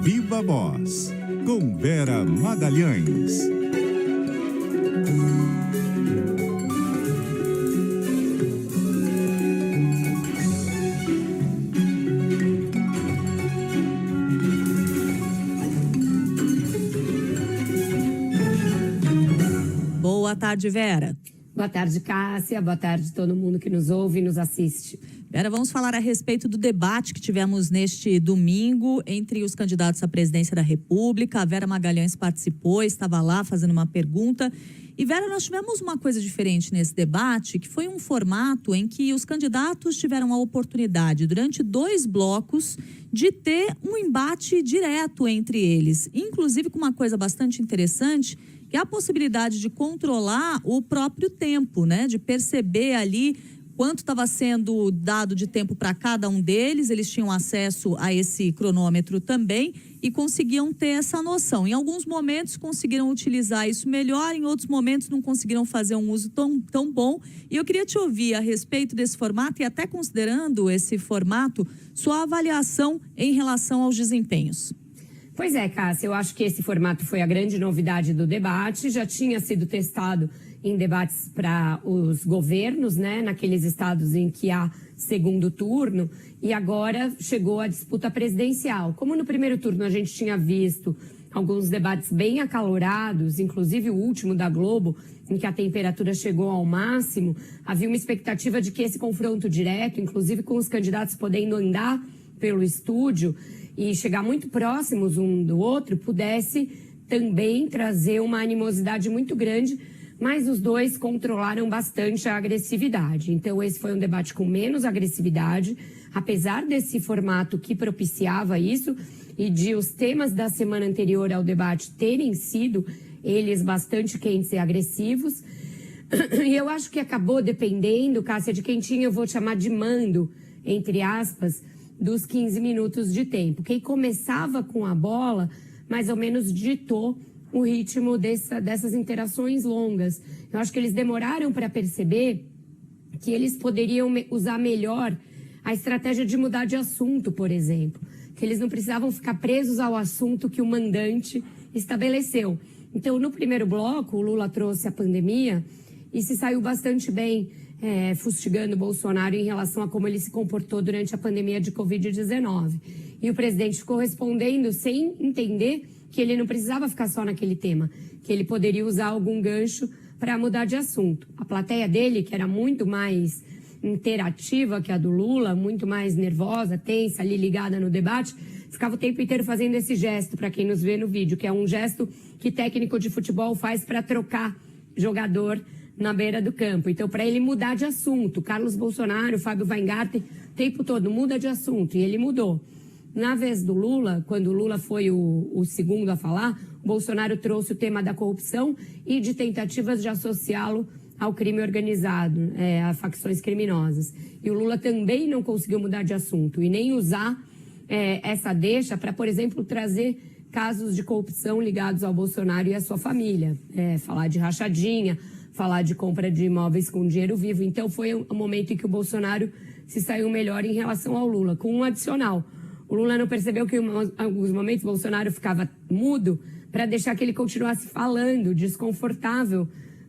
Viva Voz, com Vera Magalhães. Boa tarde, Vera. Boa tarde, Cássia. Boa tarde todo mundo que nos ouve e nos assiste. Vera, vamos falar a respeito do debate que tivemos neste domingo entre os candidatos à presidência da República. A Vera Magalhães participou, estava lá fazendo uma pergunta. E, Vera, nós tivemos uma coisa diferente nesse debate, que foi um formato em que os candidatos tiveram a oportunidade, durante 2 blocos, de ter um embate direto entre eles. Inclusive com uma coisa bastante interessante, que é a possibilidade de controlar o próprio tempo, né? De perceber ali quanto estava sendo dado de tempo para cada um deles. Eles tinham acesso a esse cronômetro também e conseguiam ter essa noção. Em alguns momentos conseguiram utilizar isso melhor, em outros momentos não conseguiram fazer um uso tão bom. E eu queria te ouvir a respeito desse formato e até considerando esse formato, sua avaliação em relação aos desempenhos. Pois é, Cássia, eu acho que esse formato foi a grande novidade do debate, já tinha sido testado em debates para os governos, né, naqueles estados em que há segundo turno, e agora chegou a disputa presidencial. Como no primeiro turno a gente tinha visto alguns debates bem acalorados, inclusive o último da Globo, em que a temperatura chegou ao máximo, havia uma expectativa de que esse confronto direto, inclusive com os candidatos podendo andar pelo estúdio e chegar muito próximos um do outro, pudesse também trazer uma animosidade muito grande, mas os dois controlaram bastante a agressividade. Então esse foi um debate com menos agressividade, apesar desse formato que propiciava isso e de os temas da semana anterior ao debate terem sido eles bastante quentes e agressivos. E eu acho que acabou dependendo, Cássia, de quem tinha, eu vou chamar de mando, entre aspas, dos 15 minutos de tempo. Quem começava com a bola, mais ou menos ditou o ritmo dessas interações longas. Eu acho que eles demoraram para perceber que eles poderiam usar melhor a estratégia de mudar de assunto, por exemplo. Que eles não precisavam ficar presos ao assunto que o mandante estabeleceu. Então, no primeiro bloco, o Lula trouxe a pandemia e se saiu bastante bem fustigando o Bolsonaro em relação a como ele se comportou durante a pandemia de Covid-19. E o presidente ficou respondendo sem entender que ele não precisava ficar só naquele tema, que ele poderia usar algum gancho para mudar de assunto. A plateia dele, que era muito mais interativa que a do Lula, muito mais nervosa, tensa, ali ligada no debate, ficava o tempo inteiro fazendo esse gesto, para quem nos vê no vídeo, que é um gesto que técnico de futebol faz para trocar jogador na beira do campo. Então, para ele mudar de assunto, Carlos Bolsonaro, Fábio Weingarten, o tempo todo muda de assunto, e ele mudou. Na vez do Lula, quando o Lula foi o segundo a falar, o Bolsonaro trouxe o tema da corrupção e de tentativas de associá-lo ao crime organizado, a facções criminosas. E o Lula também não conseguiu mudar de assunto e nem usar essa deixa para, por exemplo, trazer casos de corrupção ligados ao Bolsonaro e à sua família. Falar de rachadinha, falar de compra de imóveis com dinheiro vivo. Então foi um momento em que o Bolsonaro se saiu melhor em relação ao Lula, com um adicional. O Lula não percebeu que em alguns momentos o Bolsonaro ficava mudo para deixar que ele continuasse falando, desconfortável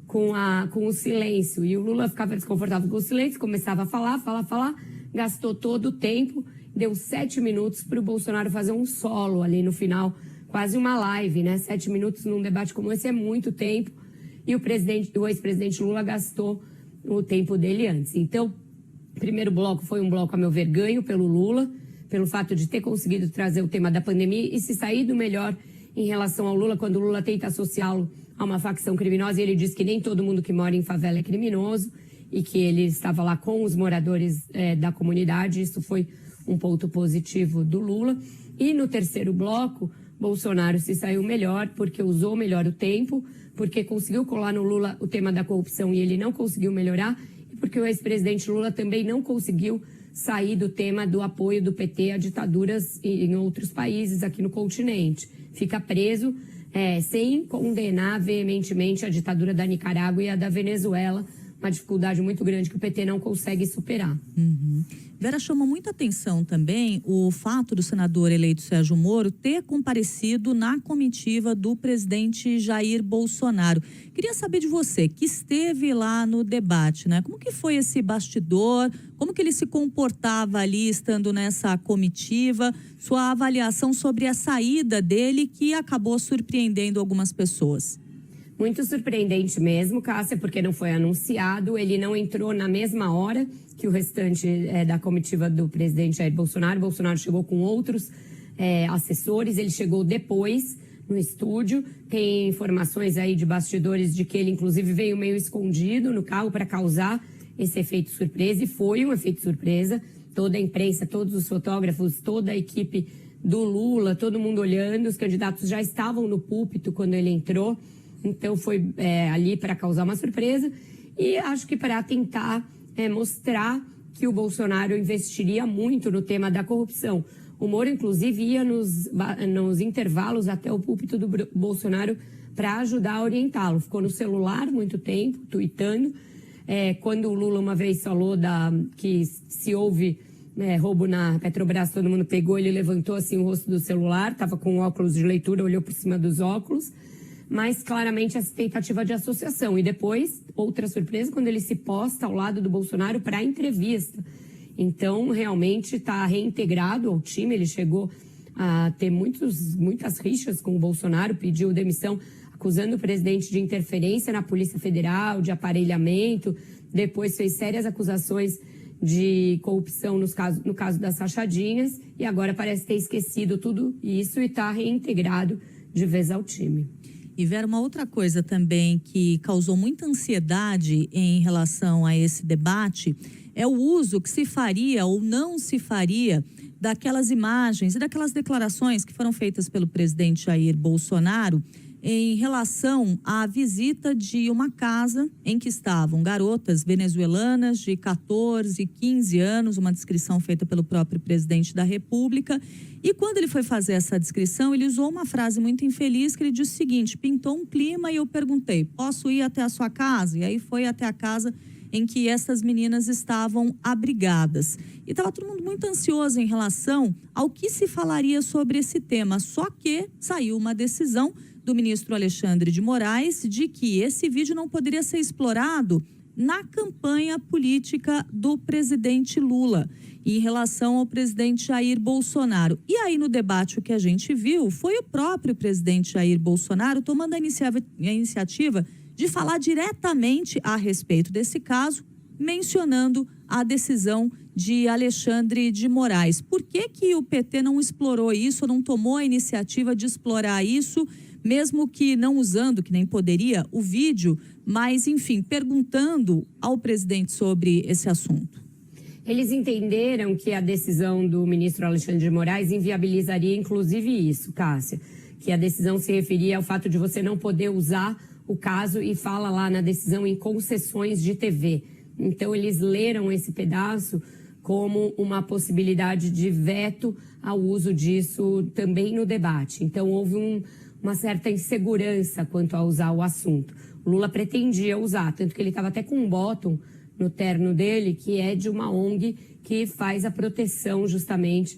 com o silêncio. E o Lula ficava desconfortável com o silêncio, começava a falar, gastou todo o tempo, deu 7 minutos para o Bolsonaro fazer um solo ali no final, quase uma live, né? 7 minutos num debate como esse é muito tempo. E o ex-presidente Lula gastou o tempo dele antes. Então, o primeiro bloco foi um bloco, a meu ver, ganho pelo Lula, pelo fato de ter conseguido trazer o tema da pandemia e se sair do melhor em relação ao Lula, quando o Lula tenta associá-lo a uma facção criminosa, e ele diz que nem todo mundo que mora em favela é criminoso e que ele estava lá com os moradores da comunidade. Isso foi um ponto positivo do Lula. E no terceiro bloco, Bolsonaro se saiu melhor porque usou melhor o tempo, porque conseguiu colar no Lula o tema da corrupção e ele não conseguiu melhorar, e porque o ex-presidente Lula também não conseguiu sair do tema do apoio do PT a ditaduras em outros países aqui no continente. Fica preso sem condenar veementemente a ditadura da Nicarágua e a da Venezuela, uma dificuldade muito grande que o PT não consegue superar. Vera, chama muita atenção também o fato do senador eleito Sérgio Moro ter comparecido na comitiva do presidente Jair Bolsonaro. Queria saber de você, que esteve lá no debate, né? Como que foi esse bastidor? Como que ele se comportava ali estando nessa comitiva? Sua avaliação sobre a saída dele, que acabou surpreendendo algumas pessoas. Muito surpreendente mesmo, Cássia, porque não foi anunciado. Ele não entrou na mesma hora que o restante da comitiva do presidente Jair Bolsonaro. Bolsonaro chegou com outros assessores, ele chegou depois no estúdio. Tem informações aí de bastidores de que ele, inclusive, veio meio escondido no carro para causar esse efeito surpresa, e foi um efeito surpresa. Toda a imprensa, todos os fotógrafos, toda a equipe do Lula, todo mundo olhando. Os candidatos já estavam no púlpito quando ele entrou. Então foi ali para causar uma surpresa e acho que para tentar mostrar que o Bolsonaro investiria muito no tema da corrupção. O Moro, inclusive, ia nos intervalos até o púlpito do Bolsonaro para ajudar a orientá-lo. Ficou no celular muito tempo, tuitando. Quando o Lula uma vez falou que se houve roubo na Petrobras, todo mundo pegou, ele levantou assim o rosto do celular, estava com óculos de leitura, olhou por cima dos óculos. Mas claramente essa tentativa de associação. E depois, outra surpresa, quando ele se posta ao lado do Bolsonaro para a entrevista. Então, realmente está reintegrado ao time. Ele chegou a ter muitas rixas com o Bolsonaro, pediu demissão, acusando o presidente de interferência na Polícia Federal, de aparelhamento. Depois fez sérias acusações de corrupção no caso das rachadinhas. E agora parece ter esquecido tudo isso e está reintegrado de vez ao time. E Vera, uma outra coisa também que causou muita ansiedade em relação a esse debate é o uso que se faria ou não se faria daquelas imagens e daquelas declarações que foram feitas pelo presidente Jair Bolsonaro em relação à visita de uma casa em que estavam garotas venezuelanas de 14 e 15 anos, uma descrição feita pelo próprio presidente da República. E quando ele foi fazer essa descrição, ele usou uma frase muito infeliz que ele disse o seguinte: pintou um clima e eu perguntei, posso ir até a sua casa? E aí foi até a casa em que essas meninas estavam abrigadas. E estava todo mundo muito ansioso em relação ao que se falaria sobre esse tema, só que saiu uma decisão do ministro Alexandre de Moraes de que esse vídeo não poderia ser explorado na campanha política do presidente Lula em relação ao presidente Jair Bolsonaro. E aí no debate o que a gente viu foi o próprio presidente Jair Bolsonaro tomando a iniciativa de falar diretamente a respeito desse caso, mencionando a decisão de Alexandre de Moraes. Por que que o PT não explorou isso, não tomou a iniciativa de explorar isso, mesmo que não usando, que nem poderia, o vídeo, mas, enfim, perguntando ao presidente sobre esse assunto? Eles entenderam que a decisão do ministro Alexandre de Moraes inviabilizaria, inclusive, isso, Cássia, que a decisão se referia ao fato de você não poder usar o caso e fala lá na decisão em concessões de TV. Então, eles leram esse pedaço como uma possibilidade de veto ao uso disso também no debate. Então, houve uma certa insegurança quanto a usar o assunto. O Lula pretendia usar, tanto que ele estava até com um bottom no terno dele, que é de uma ONG que faz a proteção justamente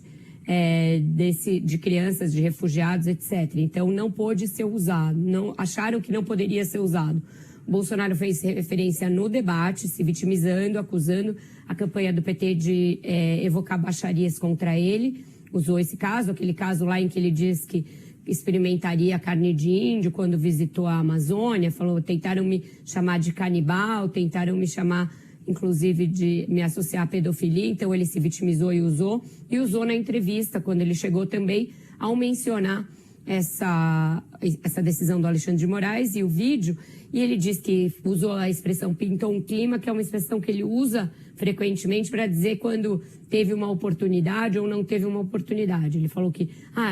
de crianças, de refugiados, etc. Então, não pôde ser usado, acharam que não poderia ser usado. O Bolsonaro fez referência no debate, se vitimizando, acusando a campanha do PT de evocar baixarias contra ele. Usou esse caso, aquele caso lá em que ele diz que experimentaria carne de índio quando visitou a Amazônia, falou, tentaram me chamar de canibal, tentaram me chamar, inclusive, de me associar à pedofilia, então ele se vitimizou e usou na entrevista, quando ele chegou também, ao mencionar essa decisão do Alexandre de Moraes e o vídeo, e ele disse que usou a expressão pintou um clima, que é uma expressão que ele usa frequentemente para dizer quando teve uma oportunidade ou não teve uma oportunidade. Ele falou que,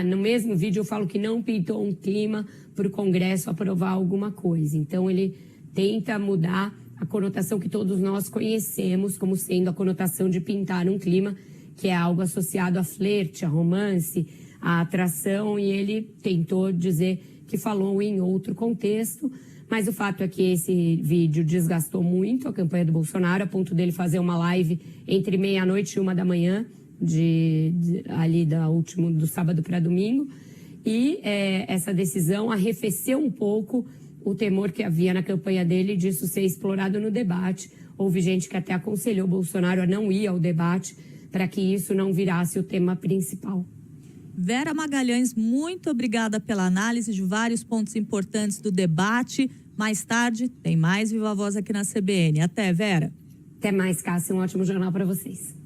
no mesmo vídeo eu falo que não pintou um clima para o Congresso aprovar alguma coisa. Então ele tenta mudar a conotação que todos nós conhecemos como sendo a conotação de pintar um clima, que é algo associado a flerte, a romance, a atração, e ele tentou dizer que falou em outro contexto, Mas o fato é que esse vídeo desgastou muito a campanha do Bolsonaro, a ponto dele fazer uma live entre meia-noite e 1 da manhã, ali do sábado para domingo. E essa decisão arrefeceu um pouco o temor que havia na campanha dele disso ser explorado no debate. Houve gente que até aconselhou o Bolsonaro a não ir ao debate para que isso não virasse o tema principal. Vera Magalhães, muito obrigada pela análise de vários pontos importantes do debate. Mais tarde, tem mais Viva Voz aqui na CBN. Até, Vera. Até mais, Cássia. Um ótimo jornal para vocês.